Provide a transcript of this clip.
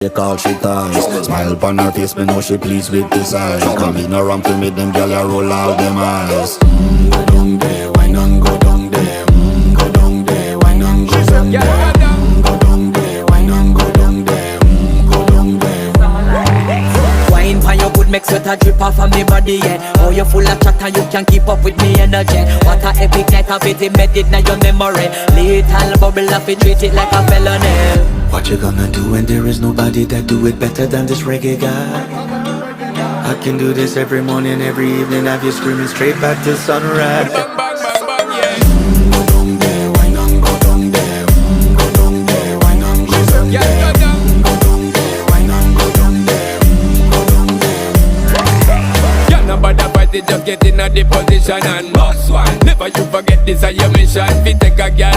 They call she ties. Smile upon her face, me know she pleased with this eyes. Come in around to me, them gyal a roll out them eyes. Go down there, why not go down there? Go down there, why not go down there? Go down there, why not go down there? Go down there. Wine pan your good, make sweat a drip off of me body, yeah. Oh, you full of chatter, you can keep up with me energy. What a epic night of it, embedded in your memory. Little bubble of it, treat it like a felony. What you gonna do when there is nobody that do it better than this reggae guy? I can do this every morning, every evening, have you screaming straight back to sunrise. Bang, bang, bang, bang, yeah. Go down there, why not go down there? Go down there, why not go down there? Yeah, go down. Go down there, why not go down there? Go down there. Yeah, nobody fight it, just get in a the position and boss one. Never you forget this is your mission. Fi take a girl